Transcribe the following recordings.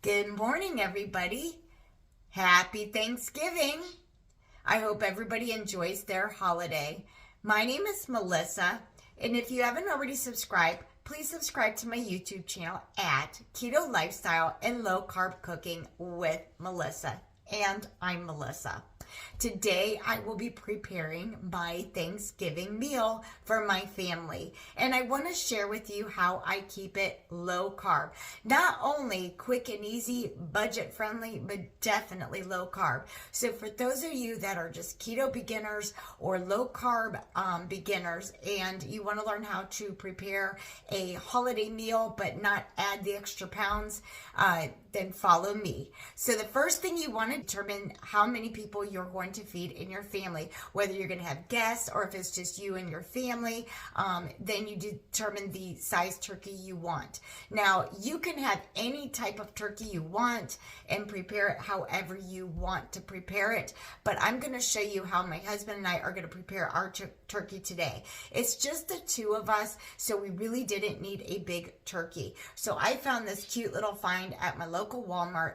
Good morning, everybody. Happy Thanksgiving. I hope everybody enjoys their holiday. My name is Melissa, and if you haven't already subscribed, please subscribe to my YouTube channel at Ketolifestyle and Low Carb Cooking with Melissa. And I'm Melissa. Today I will be preparing my Thanksgiving meal for my family, and I want to share with you how I keep it low carb. Not only quick and easy, budget friendly, but definitely low carb. So for those of you that are just keto beginners or low carb beginners, and you want to learn how to prepare a holiday meal but not add the extra pounds, then follow me. So the first thing you want to determine how many people you're going to feed in your family, whether you're going to have guests or if it's just you and your family. Then you determine the size turkey you want. Now you can have any type of turkey you want and prepare it however you want to prepare it, but I'm going to show you how my husband and I are going to prepare our turkey today. It's just the two of us, so we really didn't need a big turkey. So I found this cute little find at my local Walmart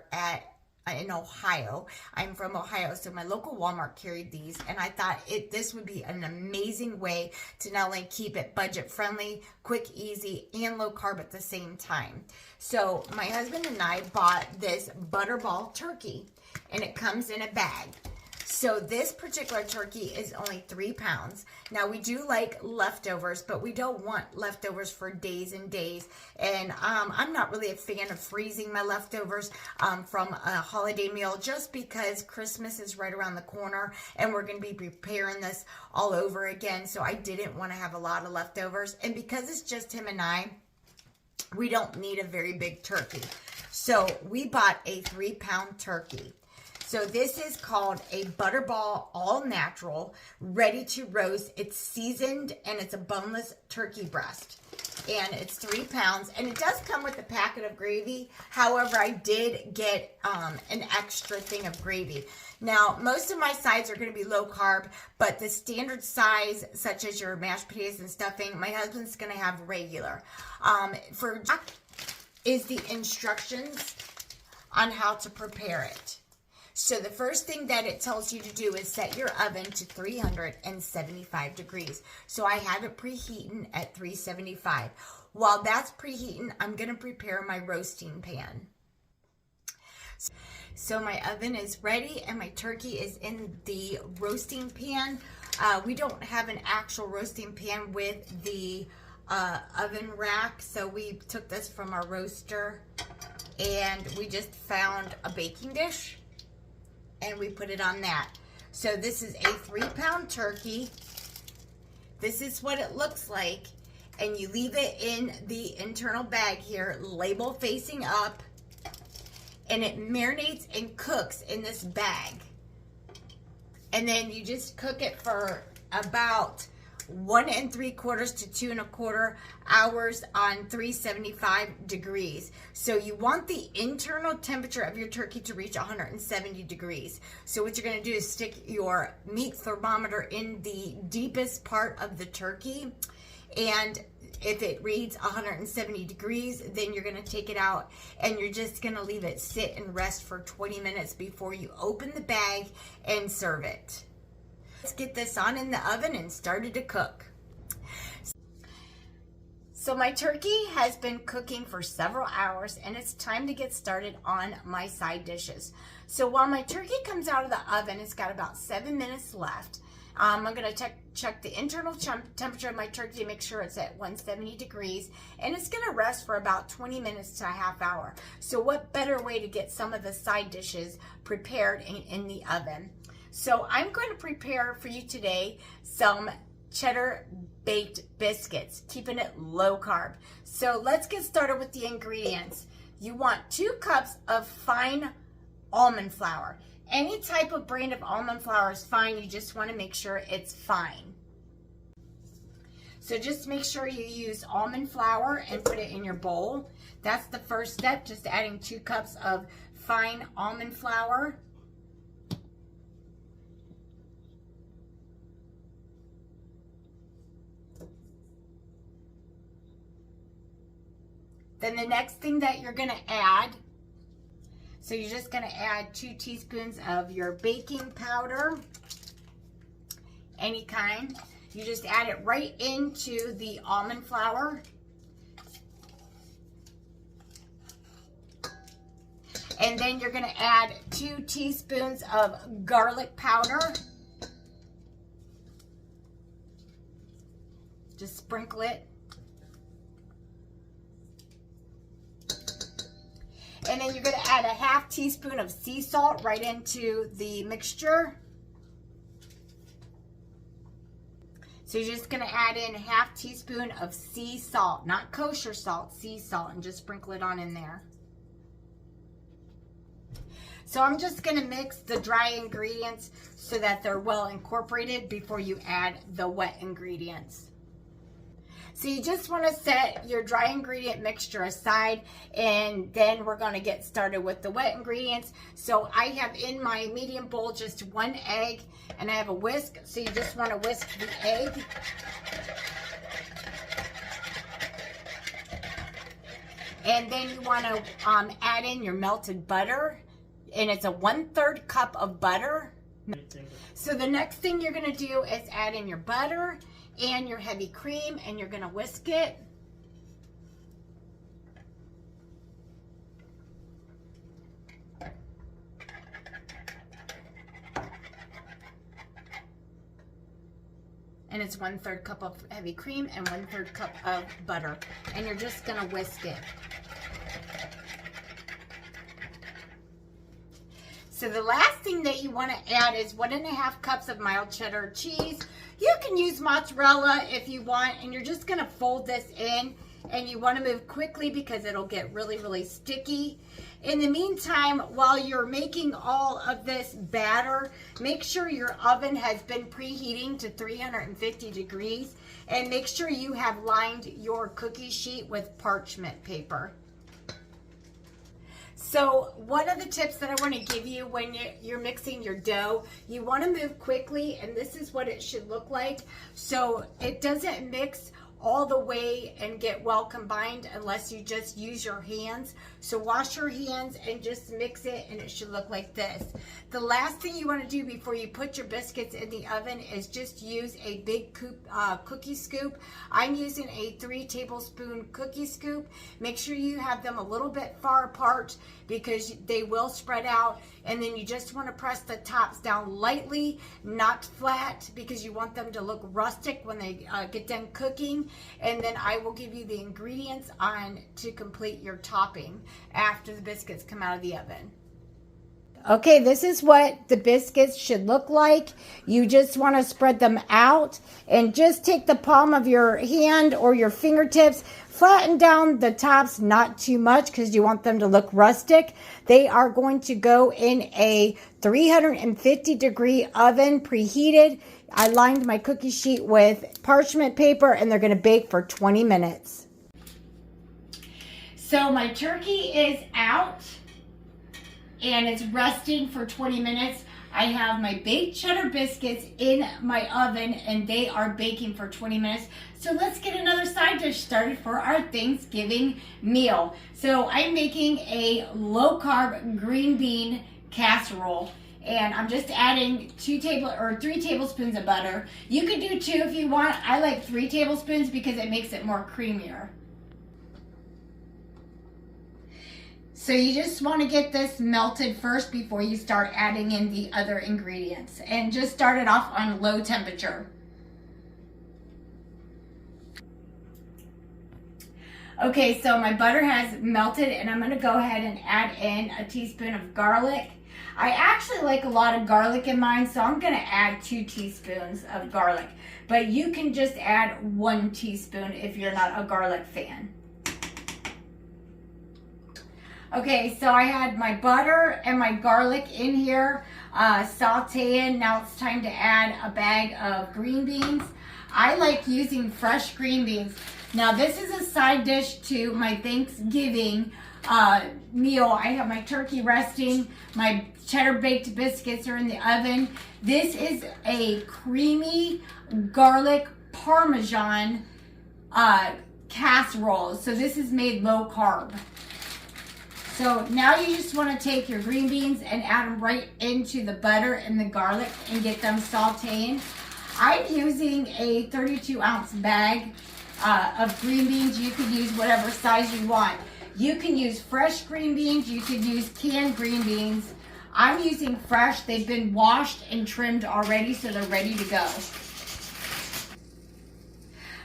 in Ohio. I'm from Ohio, so my local Walmart carried these, and I thought this would be an amazing way to not only keep it budget friendly, quick, easy, and low carb at the same time. So my husband and I bought this butterball turkey, and it comes in a bag. So this particular turkey is only 3 pounds. Now we do like leftovers, but we don't want leftovers for days and days. And I'm not really a fan of freezing my leftovers from a holiday meal, just because Christmas is right around the corner and we're going to be preparing this all over again. So I didn't want to have a lot of leftovers. And because it's just him and I, we don't need a very big turkey. So we bought a 3-pound turkey. So this is called a Butterball All Natural, ready to roast. It's seasoned and it's a boneless turkey breast. And it's 3 pounds, and it does come with a packet of gravy. However, I did get an extra thing of gravy. Now, most of my sides are going to be low carb, but the standard size, such as your mashed potatoes and stuffing, my husband's going to have regular. For Jack is the instructions on how to prepare it. So the first thing that it tells you to do is set your oven to 375 degrees. So I have it preheating at 375. While that's preheating, I'm going to prepare my roasting pan. So my oven is ready and my turkey is in the roasting pan. We don't have an actual roasting pan with the oven rack, so we took this from our roaster and we just found a baking dish and we put it on that. So this is a 3-pound turkey. This is what it looks like. And you leave it in the internal bag here, label facing up. And it marinates and cooks in this bag. And then you just cook it for about 1 3/4 to 2 1/4 hours on 375 degrees. So you want the internal temperature of your turkey to reach 170 degrees. So what you're going to do is stick your meat thermometer in the deepest part of the turkey, and if it reads 170 degrees, then you're going to take it out and you're just going to leave it sit and rest for 20 minutes before you open the bag and serve it. Let's get this on in the oven and started to cook. So my turkey has been cooking for several hours, and it's time to get started on my side dishes. So while my turkey comes out of the oven, it's got about 7 minutes left. I'm going to check the internal temperature of my turkey to make sure it's at 170 degrees, and it's going to rest for about 20 minutes to a half hour. So what better way to get some of the side dishes prepared in the oven? So I'm going to prepare for you today some cheddar baked biscuits, keeping it low carb. So let's get started with the ingredients. You want 2 cups of fine almond flour. Any type of brand of almond flour is fine. You just want to make sure it's fine. So just make sure you use almond flour and put it in your bowl. That's the first step, just adding 2 cups of fine almond flour. Then the next thing that you're going to add So you're just going to add 2 teaspoons of your baking powder, any kind. You just add it right into the almond flour. And then you're going to add 2 teaspoons of garlic powder. Just sprinkle it. And then you're going to add a ½ teaspoon of sea salt right into the mixture. So you're just going to add in a ½ teaspoon of sea salt, not kosher salt, sea salt, and just sprinkle it on in there. So I'm just going to mix the dry ingredients so that they're well incorporated before you add the wet ingredients. So you just want to set your dry ingredient mixture aside, and then we're going to get started with the wet ingredients. So I have in my medium bowl just 1 egg, and I have a whisk. So you just want to whisk the egg. And then you want to add in your melted butter, and it's a 1/3 cup of butter. So the next thing you're going to do is add in your butter and your heavy cream, and you're going to whisk it. And it's 1/3 cup of heavy cream and 1/3 cup of butter. And you're just going to whisk it. So the last thing that you want to add is 1½ cups of mild cheddar cheese. You can use mozzarella if you want, and you're just going to fold this in, and you want to move quickly because it'll get really, really sticky. In the meantime, while you're making all of this batter, make sure your oven has been preheating to 350 degrees, and make sure you have lined your cookie sheet with parchment paper. So one of the tips that I want to give you when you're mixing your dough, you want to move quickly, and this is what it should look like. So it doesn't mix all the way and get well combined unless you just use your hands. So wash your hands and just mix it, and it should look like this. The last thing you want to do before you put your biscuits in the oven is just use a big cookie scoop. I'm using a 3 tablespoon cookie scoop. Make sure you have them a little bit far apart because they will spread out. And then you just want to press the tops down lightly, not flat, because you want them to look rustic when they get done cooking. And then I will give you the ingredients on to complete your topping after the biscuits come out of the oven. Okay, this is what the biscuits should look like. You just want to spread them out and just take the palm of your hand or your fingertips, flatten down the tops, not too much because you want them to look rustic. They are going to go in a 350 degree oven, preheated. I lined my cookie sheet with parchment paper, and they're going to bake for 20 minutes. So my turkey is out, and it's resting for 20 minutes. I have my baked cheddar biscuits in my oven, and they are baking for 20 minutes. So let's get another side dish started for our Thanksgiving meal. So I'm making a low-carb green bean casserole, and I'm just adding 3 tablespoons of butter. You could do 2 if you want. I like 3 tablespoons because it makes it more creamier. So you just want to get this melted first before you start adding in the other ingredients. And just start it off on low temperature. Okay, so my butter has melted, and I'm going to go ahead and add in a teaspoon of garlic. I actually like a lot of garlic in mine, so I'm going to add 2 teaspoons of garlic. But you can just add 1 teaspoon if you're not a garlic fan. Okay, so I had my butter and my garlic in here sauteing. Now it's time to add a bag of green beans. I like using fresh green beans. Now this is a side dish to my Thanksgiving meal. I have my turkey resting. My cheddar baked biscuits are in the oven. This is a creamy garlic parmesan casserole. So this is made low carb. So now you just want to take your green beans and add them right into the butter and the garlic and get them sauteing. I'm using a 32-ounce bag of green beans. You could use whatever size you want. You can use fresh green beans. You could use canned green beans. I'm using fresh. They've been washed and trimmed already, so they're ready to go.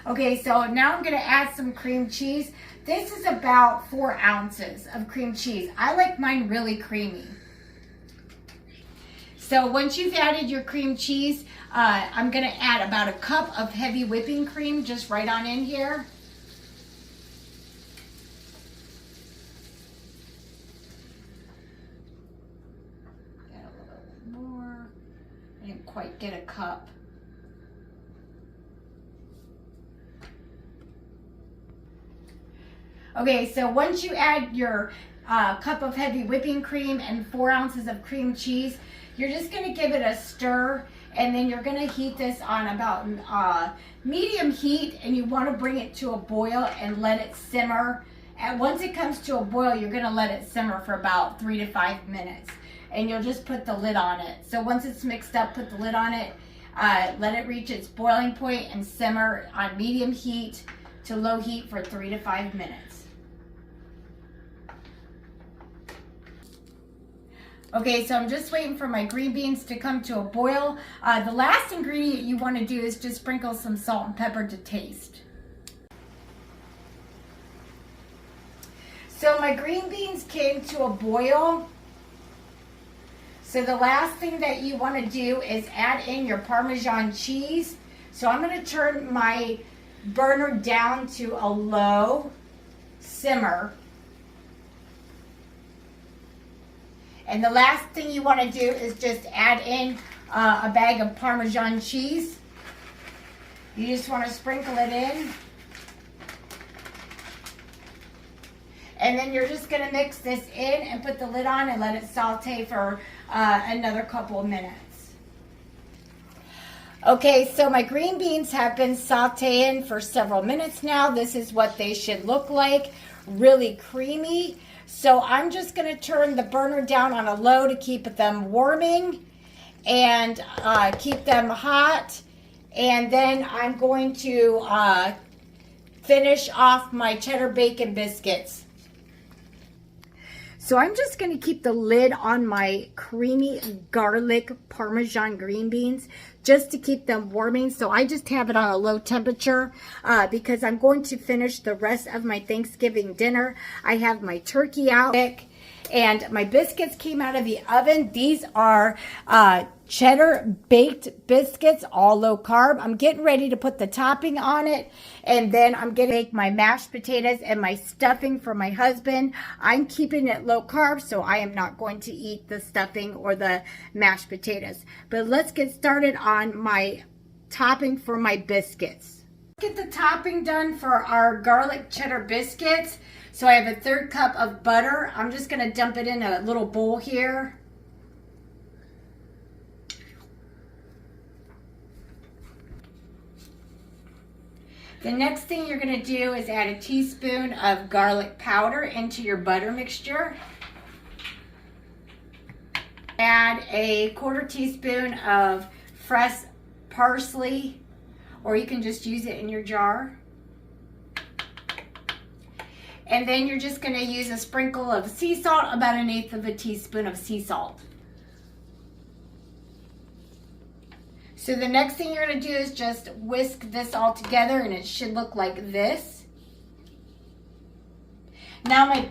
Okay, so now I'm going to add some cream cheese. This is about 4 ounces of cream cheese. I like mine really creamy. So once you've added your cream cheese, I'm going to add about a cup of heavy whipping cream just right on in here. Add a little bit more. I didn't quite get a cup. Okay, so once you add your cup of heavy whipping cream and 4 ounces of cream cheese, you're just going to give it a stir, and then you're going to heat this on about medium heat, and you want to bring it to a boil and let it simmer. And once it comes to a boil, you're going to let it simmer for about 3 to 5 minutes, and you'll just put the lid on it. So once it's mixed up, put the lid on it, let it reach its boiling point and simmer on medium heat to low heat for 3 to 5 minutes. Okay, so I'm just waiting for my green beans to come to a boil. The last ingredient you want to do is just sprinkle some salt and pepper to taste. So my green beans came to a boil. So the last thing that you want to do is add in your Parmesan cheese. So I'm going to turn my burner down to a low simmer. And the last thing you want to do is just add in a bag of Parmesan cheese. You just want to sprinkle it in. And then you're just going to mix this in and put the lid on and let it saute for another couple of minutes. Okay, so my green beans have been sauteing for several minutes now. This is what they should look like, really creamy. So I'm just going to turn the burner down on a low to keep them warming and keep them hot. And then I'm going to finish off my cheddar bacon biscuits. So I'm just going to keep the lid on my creamy garlic Parmesan green beans just to keep them warming. So I just have it on a low temperature because I'm going to finish the rest of my Thanksgiving dinner. I have my turkey out and my biscuits came out of the oven. These are cheddar baked biscuits, all low carb. I'm getting ready to put the topping on it, and then I'm going to make my mashed potatoes and my stuffing for my husband. I'm keeping it low carb, so I am not going to eat the stuffing or the mashed potatoes. But let's get started on my topping for my biscuits. Get the topping done for our garlic cheddar biscuits. So I have a 1/3 cup of butter. I'm just going to dump it in a little bowl here. The next thing you're going to do is add a teaspoon of garlic powder into your butter mixture. Add a 1/4 teaspoon of fresh parsley, or you can just use it in your jar. And then you're just going to use a sprinkle of sea salt, about 1/8 teaspoon of sea salt. So the next thing you're going to do is just whisk this all together, and it should look like this. Now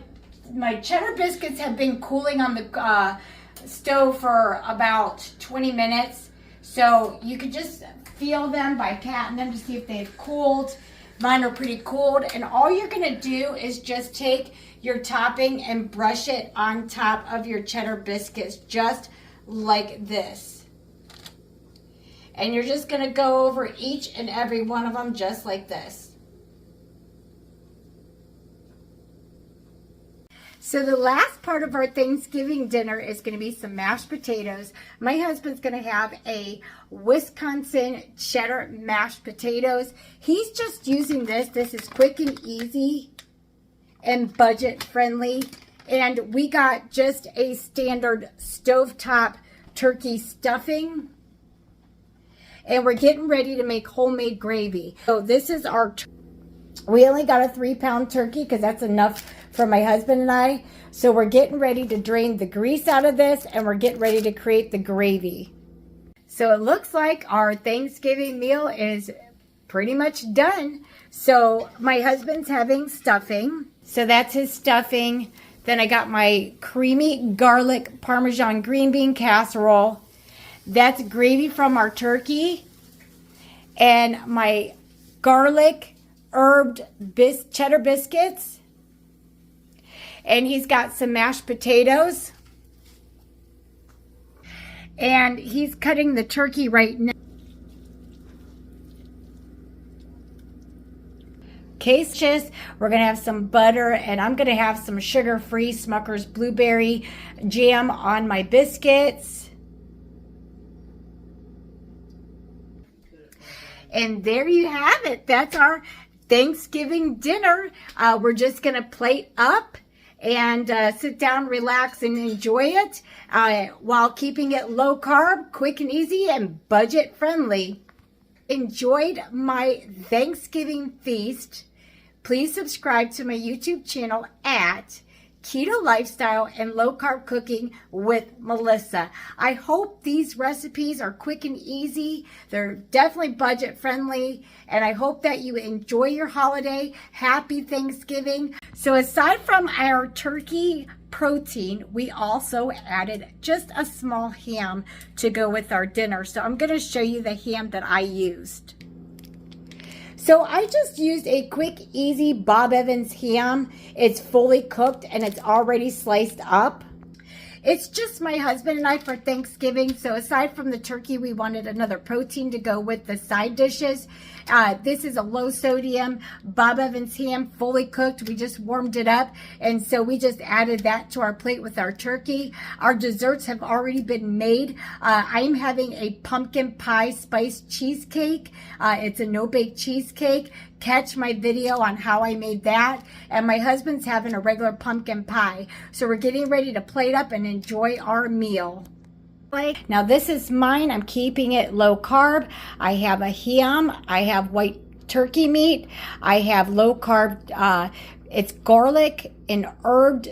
my cheddar biscuits have been cooling on the stove for about 20 minutes. So you could just feel them by patting them to see if they've cooled. Mine are pretty cooled, and all you're going to do is just take your topping and brush it on top of your cheddar biscuits, just like this. And you're just going to go over each and every one of them just like this. So the last part of our Thanksgiving dinner is going to be some mashed potatoes. My husband's going to have a Wisconsin cheddar mashed potatoes. He's just using this. This is quick and easy and budget friendly. And we got just a standard stovetop turkey stuffing. And we're getting ready to make homemade gravy. So this is our, we only got a 3-pound turkey because that's enough for my husband and I. So we're getting ready to drain the grease out of this, and we're getting ready to create the gravy. So it looks like our Thanksgiving meal is pretty much done. So my husband's having stuffing. So that's his stuffing. Then I got my creamy garlic parmesan green bean casserole. That's gravy from our turkey. And my garlic herbed cheddar biscuits. And he's got some mashed potatoes. And he's cutting the turkey right now. We're going to have some butter, and I'm going to have some sugar-free Smucker's blueberry jam on my biscuits. And there you have it. That's our Thanksgiving dinner. We're just going to plate up and sit down, relax, and enjoy it while keeping it low carb, quick and easy, and budget friendly. Enjoyed my Thanksgiving feast. Please subscribe to my YouTube channel at Ketolifestyle and Low Carb Cooking with Melissa. I hope these recipes are quick and easy. They're definitely budget friendly, and I hope that you enjoy your holiday. Happy Thanksgiving. So aside from our turkey protein, we also added just a small ham to go with our dinner. So I'm going to show you the ham that I used. So I just used a Quick Easy Bob Evans ham. It's fully cooked and it's already sliced up. It's just my husband and I for Thanksgiving. So aside from the turkey, we wanted another protein to go with the side dishes. This is a low sodium Bob Evans ham, fully cooked. We just warmed it up. And so we just added that to our plate with our turkey. Our desserts have already been made. I'm having a pumpkin pie spiced cheesecake. It's a no-bake cheesecake. Catch my video on how I made that. And my husband's having a regular pumpkin pie. So we're getting ready to plate up and enjoy our meal. Now this is mine. I'm keeping it low carb. I have a ham. I have white turkey meat. I have low carb. It's garlic and herbed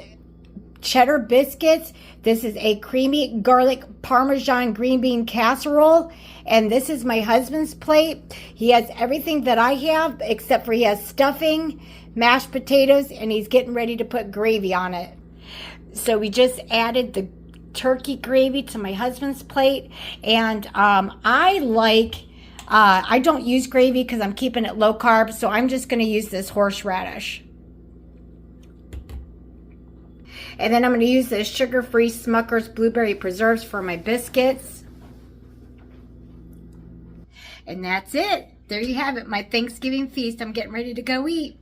cheddar biscuits. This is a creamy garlic parmesan green bean casserole. And this is my husband's plate. He has everything that I have, except for he has stuffing, mashed potatoes, and he's getting ready to put gravy on it. So we just added the turkey gravy to my husband's plate. And I don't use gravy because I'm keeping it low carb. So I'm just going to use this horseradish. And then I'm going to use this sugar-free Smucker's blueberry preserves for my biscuits. And that's it. There you have it, my Thanksgiving feast. I'm getting ready to go eat.